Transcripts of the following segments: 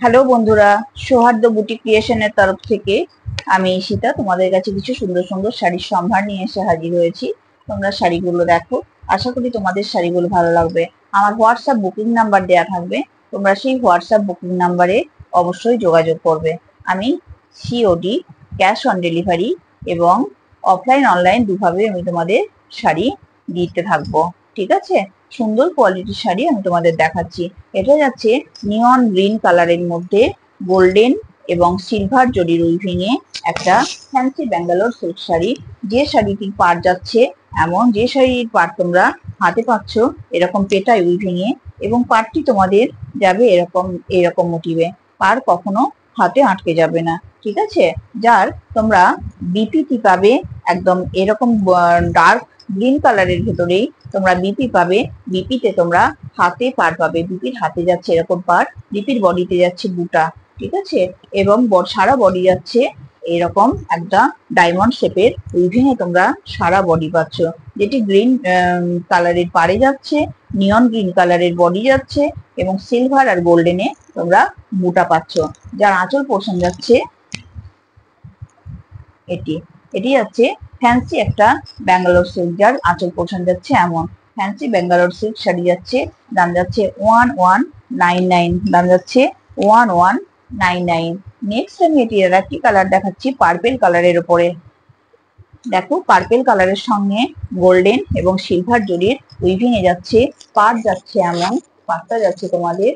Hello বন্ধুরা, সৌহার্দ্য boutique ক্রিয়েশনের তরফ থেকে আমি ঈশিতা তোমাদের কাছে কিছু সুন্দর সুন্দর শাড়ির সম্ভার নিয়ে এসে হাজির হয়েছি। তোমরা শাড়িগুলো দেখো, আশা করি তোমাদের শাড়িগুলো ভালো লাগবে। আমার হোয়াটসঅ্যাপ বুকিং নাম্বার দেয়া থাকবে, তোমরা সেই হোয়াটসঅ্যাপ বুকিং নাম্বারে অবশ্যই যোগাযোগ করবে। আমি সিওডি, ক্যাশ অন ডেলিভারি এবং অফলাইন অনলাইন দুভাবে আমি তোমাদের শাড়ি দিতে থাকবো। ঠিক আছে, সুন্দর কোয়ালিটির শাড়ি আমি তোমাদের দেখাচ্ছি। এটা যাচ্ছে নিয়ন গ্রিন কালারের মধ্যে গোল্ডেন এবং সিলভার জরির উইভিং এ একটা ফ্যান্সি ব্যাঙ্গালোর সিল্ক শাড়ি। যে শাড়িটির পাড় যাচ্ছে এমন, যে শাড়ির পাড় তোমরা হাতে পাচ্ছ এরকম পেটাই উইভিং এ, এবং পাড়টি তোমাদের যাবে এরকম এরকম মোটিভে। পাড় কখনো হাতে আটকে যাবে না। ঠিক আছে, যার তোমরা বিপিটি পাবে একদম এরকম ডার্ক গ্রিন কালারের ভেতরেই তোমরা বিপি পাবে। বিপিতে তোমরা হাতে পার পাবে, বিপির হাতে যাচ্ছে এরকম পার, বিপির বডিতে যাচ্ছে বুটা। ঠিক আছে, এবং সারা বডি যাচ্ছে এরকম একটা ডায়মন্ড শেপের উইভিং এ তোমরা সারা বডি পাচ্ছ, যেটি গ্রিন কালারের পারে যাচ্ছে, নিয়ন গ্রিন কালারের বডি যাচ্ছে এবং সিলভার আর গোল্ডেনে তোমরা বুটা পাচ্ছ। যার আঁচল পোর্শন যাচ্ছে এটি এটি যাচ্ছে ফ্যান্সি একটা ব্যাঙ্গালোর সিল্ক, যার আঁচল পোর্শন যাচ্ছে এমন। ফ্যান্সি ব্যাঙ্গালোর সিল্ক শাড়ি যাচ্ছে, দাম যাচ্ছে 1199, দাম যাচ্ছে 1199। নেক্সট আমি এটি আর একটি কালার দেখাচ্ছি পার্পেল কালারের উপরে। দেখো, পার্পেল কালারের সঙ্গে গোল্ডেন এবং সিলভার জরির উইভিং এ যাচ্ছে, পাড় যাচ্ছে এমন। পাড়টা যাচ্ছে তোমাদের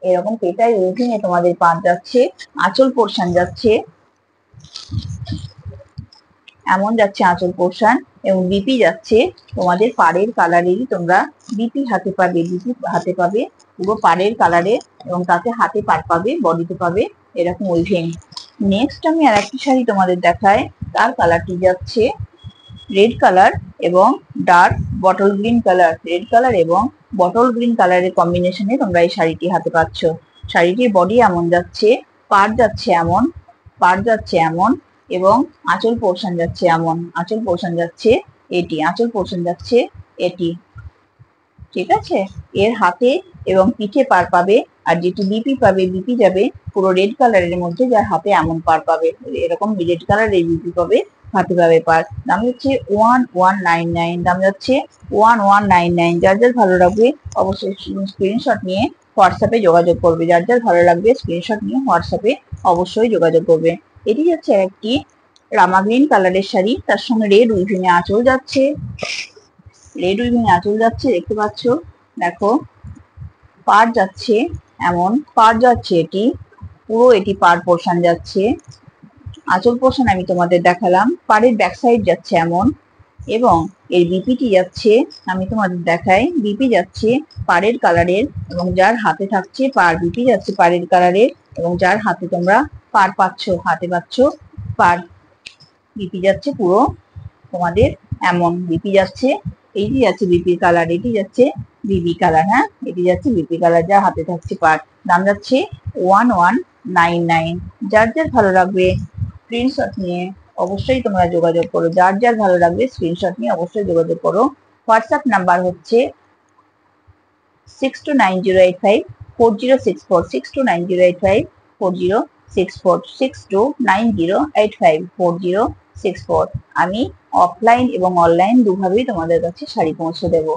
এরকম পেটাই উইভিং এ তোমাদের পাড় যাচ্ছে, আঁচল পোর্শন যাচ্ছে এমন, যাচ্ছে আঁচল পোর্শন, এবং বিপি যাচ্ছে তোমাদের পাড়ের কালারেরই তোমরা বিপি হাতে পাবে, বিপি হাতে পাবে পুরো পাড়ের কালারে, এবং তাতে হাতে পার পাবে, বডিতে পাবে এরকম উইভিং। নেক্সট আমি আর একটি শাড়ি তোমাদের দেখাই, তার কালারটি যাচ্ছে রেড কালার এবং dark bottle green colour. Red colour এবং বটল গ্রিন কালারের কম্বিনেশনে তোমরা এই শাড়িটি হাতে পাচ্ছ। শাড়িটির বডি এমন যাচ্ছে, পাড় যাচ্ছে এমন, পাড় যাচ্ছে এমন, এবং আঁচল পোর্শন যাচ্ছে এমন। আঁচল পোর্শন যাচ্ছে এটি, আঁচল পোর্শন যাচ্ছে এটি। ঠিক আছে, এর হাতে এবং পিঠে পার পাবে, আর যেটি বিপি পাবে, বিপি যাবে পুরো রেড কালারের মধ্যে, যার হাতে এমন পার পাবে, এরকম রেড কালারের বিপি পাবে, হাতে পাবে পার। দাম যাচ্ছে 1199, দাম যাচ্ছে 1199। যার যার ভালো লাগবে অবশ্যই স্ক্রিনশট নিয়ে হোয়াটসঅ্যাপে যোগাযোগ করবে। যার যার ভালো লাগবে স্ক্রিনশট নিয়ে হোয়াটসঅ্যাপে অবশ্যই যোগাযোগ করবে। এটি যাচ্ছে একটি রামা গ্রিন কালারের শাড়ি, তার সঙ্গে রেড উইভিং এ আঁচল যাচ্ছে, রেড উইভিং আঁচল যাচ্ছে, দেখতে পাচ্ছ। দেখো, পাড় যাচ্ছে এমন, পাড় যাচ্ছে এটি পুরো, এটি পাড় পোর্শন যাচ্ছে। আঁচল পোর্শন আমি তোমাদের দেখালাম, পাড়ের ব্যাক সাইড যাচ্ছে এমন, এবং এর বিপিটি যাচ্ছে, আমি তোমাদের দেখাই, বিপি যাচ্ছে পাড়ের কালারের, এবং যার হাতে থাকছে পাড়, বিপি যাচ্ছে পাড়ের কালারের, এবং যার হাতে তোমরা পাড় পাচ্ছ, হাতে পাচ্ছ পাড়, বিপি যাচ্ছে পুরো তোমাদের এমন। বিপি যাচ্ছে, এইটি যাচ্ছে বিপি কালার, এটি যাচ্ছে বিবি কালার। হ্যাঁ, এটি যাচ্ছে বিপি কালার, যা হাতে থাকছে পার। দাম যাচ্ছে 1199। যার যার ভালো লাগবে স্ক্রিনশট নিয়ে অবশ্যই তোমরা যোগাযোগ করো। যার যার ভালো লাগবে স্ক্রিনশট নিয়ে অবশ্যই যোগাযোগ করো। হোয়াটসঅ্যাপ নাম্বার হচ্ছে 629085 4064, 629085 4064, 629085 4064। আমি অফলাইন এবং অনলাইন দুভাবেই তোমাদের কাছে শাড়ি পৌঁছে দেবো।